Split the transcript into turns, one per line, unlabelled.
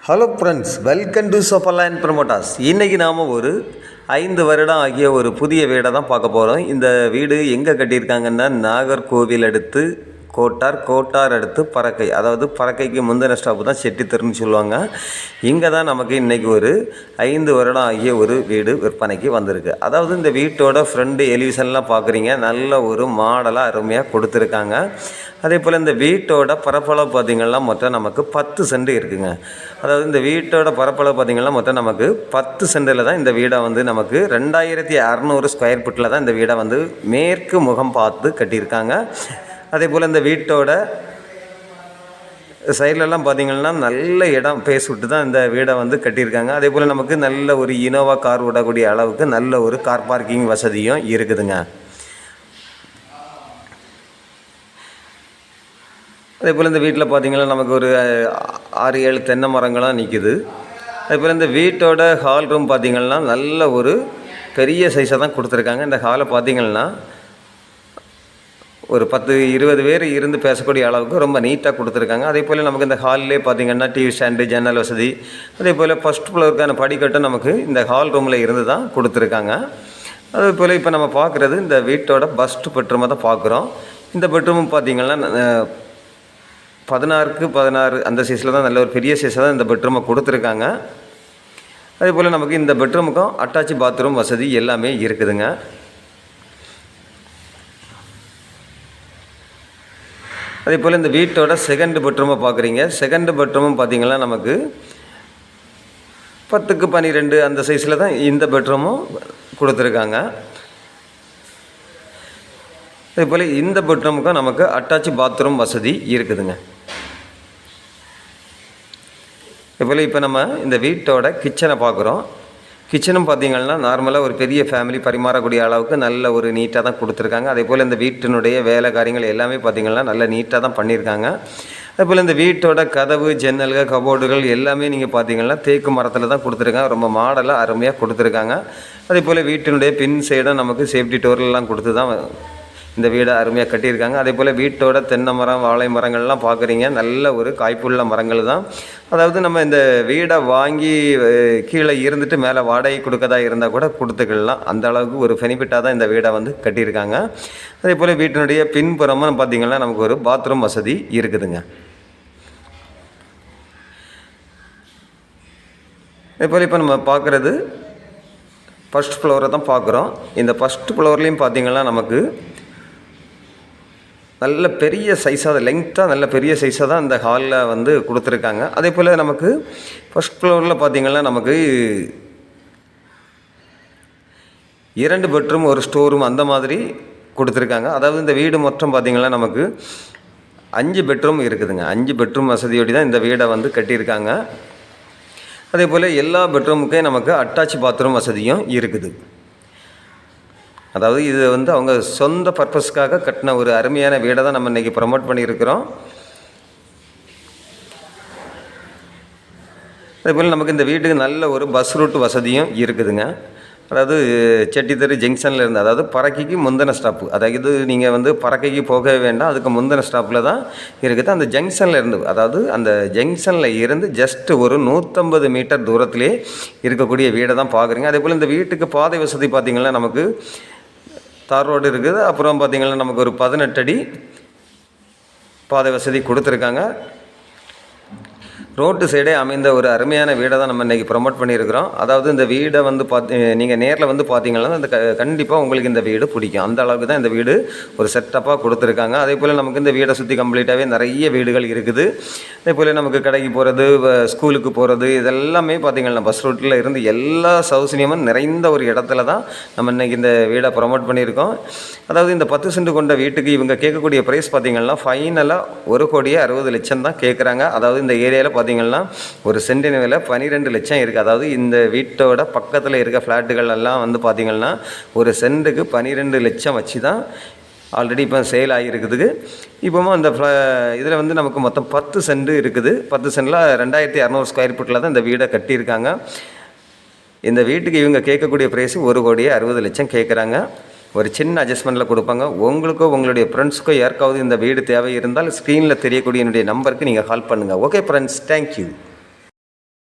Hello friends, welcome to சோப்பர்லேண்ட் promoters. இன்றைக்கி நாம் ஒரு 5 வருடம் ஆகிய ஒரு புதிய வீடை தான் பார்க்க போகிறோம். இந்த வீடு எங்கே கட்டியிருக்காங்கன்னா, நாகர்கோவில் அடுத்து கோட்டார் அடுத்து பறக்கை, அதாவது பறக்கைக்கு முந்தின ஸ்டாப்பு தான் செட்டித்தெருன்னு சொல்லுவாங்க. இங்கே தான் நமக்கு இன்றைக்கி ஒரு 5 வருடம் ஆகிய ஒரு வீடு விற்பனைக்கு வந்திருக்கு. அதாவது இந்த வீட்டோட ஃப்ரண்ட் எலிவேஷன்லாம் பார்க்குறீங்க, நல்ல ஒரு மாடலாக அருமையாக கொடுத்துருக்காங்க. அதே போல் இந்த வீட்டோட பரப்பளவு பார்த்திங்கன்னா மொத்தம் நமக்கு 10 சென்ட் இருக்குதுங்க. அதாவது இந்த வீட்டோட பரப்பளவு பார்த்திங்கன்னா மொத்தம் நமக்கு 10 சென்டில் தான் இந்த வீடை வந்து நமக்கு 2600 ஸ்கொயர் ஃபீட்டில் தான் இந்த வீடை வந்து மேற்கு முகம் பார்த்து கட்டியிருக்காங்க. அதே போல் இந்த வீட்டோட சைட்லலாம் பார்த்திங்கன்னா நல்ல இடம் பேஸ் விட்டு தான் இந்த வீடை வந்து கட்டியிருக்காங்க. அதே போல் நமக்கு நல்ல ஒரு இனோவா கார் விடக்கூடிய அளவுக்கு நல்ல ஒரு கார் பார்க்கிங் வசதியும் இருக்குதுங்க. அதே போல் இந்த வீட்டில் பார்த்திங்கன்னா நமக்கு ஒரு 6-7 தென்னை மரங்களாம் நிற்கிது. அதே போல் இந்த வீட்டோட ஹால் ரூம் பார்த்திங்கன்னா நல்ல ஒரு பெரிய சைஸாக தான் கொடுத்துருக்காங்க. இந்த ஹாலை பார்த்திங்கன்னா ஒரு 10-20 பேர் இருந்து பேசக்கூடிய அளவுக்கு ரொம்ப நீட்டாக கொடுத்துருக்காங்க. அதே போல் நமக்கு இந்த ஹாலிலே பார்த்திங்கன்னா டிவி ஸ்டாண்டு, ஜன்னல் வசதி, அதே போல் ஃபஸ்ட் ஃப்ளோருக்கான படிக்கட்டும் நமக்கு இந்த ஹால் ரூமில் இருந்து தான் கொடுத்துருக்காங்க. அதே போல் இப்போ நம்ம பார்க்குறது இந்த வீட்டோட ஃபஸ்ட்டு பெட்ரூமை தான் பார்க்குறோம். இந்த பெட்ரூம் பார்த்திங்கன்னா 16x16 அந்த சைஸில் தான் நல்ல ஒரு பெரிய சைஸாக தான் இந்த பெட்ரூமை கொடுத்துருக்காங்க. அதே போல் நமக்கு இந்த பெட்ரூமுக்கும் அட்டாச் பாத்ரூம் வசதி எல்லாமே இருக்குதுங்க. அதே போல் இந்த வீட்டோட செகண்ட் பெட்ரூமை பார்க்குறீங்க. செகண்ட் பெட்ரூமும் பார்த்திங்கன்னா நமக்கு 10x12 அந்த சைஸில் தான் இந்த பெட்ரூமும் கொடுத்துருக்காங்க. அதே போல் இந்த பெட்ரூமுக்கும் நமக்கு அட்டாச் பாத்ரூம் வசதி இருக்குதுங்க. அதேபோல் இப்போ நம்ம இந்த வீட்டோட கிச்சனை பார்க்குறோம். கிச்சனும் பார்த்திங்கன்னா நார்மலாக ஒரு பெரிய ஃபேமிலி பரிமாறக்கூடிய அளவுக்கு நல்ல ஒரு நீட்டாக தான் கொடுத்துருக்காங்க. அதே போல் இந்த வீட்டினுடைய வேலை காரியங்கள் எல்லாமே பார்த்திங்கன்னா நல்ல நீட்டாக தான் பண்ணியிருக்காங்க. அதேபோல் இந்த வீட்டோட கதவு, ஜன்னல்கள், கபோர்டுகள் எல்லாமே நீங்கள் பார்த்திங்கன்னா தேக்கு மரத்தில் தான் கொடுத்துருக்காங்க. ரொம்ப மாடலாக அருமையாக கொடுத்துருக்காங்க. அதே போல் வீட்டினுடைய பின் சைடும் நமக்கு சேஃப்டி டோர்லாம் கொடுத்து தான் இந்த வீடை அருமையாக கட்டியிருக்காங்க. அதே போல் வீட்டோட தென்னை மரம், வாழை மரங்கள்லாம் பார்க்குறீங்க, நல்ல ஒரு காய்ப்புள்ள மரங்கள் தான். அதாவது நம்ம இந்த வீடை வாங்கி கீழே இருந்துட்டு மேலே வாடகை கொடுக்கதா இருந்தால் கூட கொடுத்துக்கலாம். அந்த அளவுக்கு ஒரு பெனிஃபிட்டாக தான் இந்த வீடை வந்து கட்டியிருக்காங்க. அதே போல் வீட்டினுடைய பின்புறமும் பார்த்திங்கன்னா நமக்கு ஒரு பாத்ரூம் வசதி இருக்குதுங்க. அதே போல் இப்போ நம்ம பார்க்குறது ஃபஸ்ட் ஃப்ளோரை தான் பார்க்குறோம். இந்த ஃபஸ்ட் ஃப்ளோர்லேயும் பார்த்திங்கன்னா நமக்கு நல்ல பெரிய சைஸாக, லெங்க்த்தாக நல்ல பெரிய சைஸாக தான் இந்த ஹாலில் வந்து கொடுத்துருக்காங்க. அதே போல் நமக்கு ஃபஸ்ட் ஃப்ளோரில் பார்த்திங்கன்னா நமக்கு 2 பெட்ரூம், ஒரு ஸ்டோர் ரூம் அந்த மாதிரி கொடுத்துருக்காங்க. அதாவது இந்த வீடு மொத்தம் பார்த்திங்கன்னா நமக்கு 5 பெட்ரூம் இருக்குதுங்க. 5 பெட்ரூம் வசதியோடு தான் இந்த வீடை வந்து கட்டியிருக்காங்க. அதே போல் எல்லா பெட்ரூமுக்கே நமக்கு அட்டாச் பாத்ரூம் வசதியும் இருக்குது. அதாவது இது வந்து அவங்க சொந்த பர்பஸ்க்காக கட்டின ஒரு அருமையான வீடை தான் நம்ம இன்றைக்கி ப்ரமோட் பண்ணியிருக்கிறோம். அதேபோல் நமக்கு இந்த வீட்டுக்கு நல்ல ஒரு பஸ் ரூட் வசதியும் இருக்குதுங்க. அதாவது செட்டித்தெரு ஜங்ஷனில் இருந்து, அதாவது பறக்கைக்கு முந்தின ஸ்டாப்பு, அதாவது நீங்கள் வந்து பறக்கைக்கு போகவே வேண்டாம், அதுக்கு முந்தின ஸ்டாப்பில் தான் இருக்குது. அந்த ஜங்ஷனில் இருந்து, அதாவது அந்த ஜங்ஷனில் இருந்து ஜஸ்ட்டு ஒரு 150 மீட்டர் தூரத்திலே இருக்கக்கூடிய வீடை தான் பார்க்குறீங்க. அதே போல் இந்த வீட்டுக்கு பாதை வசதி பார்த்திங்கன்னா நமக்கு தார் ரோடு இருக்குது. அப்புறம் பார்த்திங்கன்னா நமக்கு ஒரு 18 அடி பாதை வசதி கொடுத்துருக்காங்க. ரோட்டு சைடே அமைந்த ஒரு அருமையான வீடை தான் நம்ம இன்றைக்கி ப்ரமோட் பண்ணியிருக்கிறோம். அதாவது இந்த வீடை வந்து நீங்கள் நேரில் வந்து பார்த்தீங்கன்னா இந்த கண்டிப்பாக உங்களுக்கு இந்த வீடு பிடிக்கும். அந்த அளவுக்கு தான் இந்த வீடு ஒரு செட்டப்பாக கொடுத்துருக்காங்க. அதே போல் நமக்கு இந்த வீடை சுற்றி கம்ப்ளீட்டாகவே நிறைய வீடுகள் இருக்குது. அதே போல் நமக்கு கடைக்கு போகிறது, ஸ்கூலுக்கு போகிறது, இதெல்லாமே பார்த்திங்கன்னா பஸ் ரூட்டில் இருந்து எல்லா சௌகரியமும் நிறைந்த ஒரு இடத்துல தான் நம்ம இன்றைக்கி இந்த வீடை ப்ரமோட் பண்ணியிருக்கோம். அதாவது இந்த 10 சென்ட் கொண்ட வீட்டுக்கு இவங்க கேட்கக்கூடிய ப்ரைஸ் பார்த்திங்கன்னா ஃபைனலாக 1,60,00,000 தான் கேட்குறாங்க. அதாவது இந்த ஏரியாவில் பார்த்திங்கன்னா ஒரு சென்டின் விலை 12 லட்சம் இருக்குது. அதாவது இந்த வீட்டோட பக்கத்தில் இருக்க ஃப்ளாட்டுகள் எல்லாம் வந்து பார்த்திங்கன்னா ஒரு சென்ட்டுக்கு 12 லட்சம் வச்சு தான் ஆல்ரெடி இப்போ சேல் ஆகியிருக்குது. இப்போவும் அந்த இதில் வந்து நமக்கு மொத்தம் 10 சென்ட் இருக்குது. 10 சென்டில் 2600 ஸ்கொயர் ஃபீட்டில் தான் இந்த வீடை கட்டியிருக்காங்க. இந்த வீட்டுக்கு இவங்க கேட்கக்கூடிய ப்ரைஸு 1,60,00,000 கேட்குறாங்க. ஒரு சின்ன அட்ஜஸ்ட்மெண்ட்டில் கொடுப்பாங்க. உங்களுக்கோ உங்களுடைய ஃப்ரெண்ட்ஸுக்கோ யாருக்காவது இந்த வீடு தேவை இருந்தால் ஸ்க்ரீனில் தெரியக்கூடிய என்னுடைய நம்பருக்கு நீங்கள் கால் பண்ணுங்கள். Okay friends, thank you.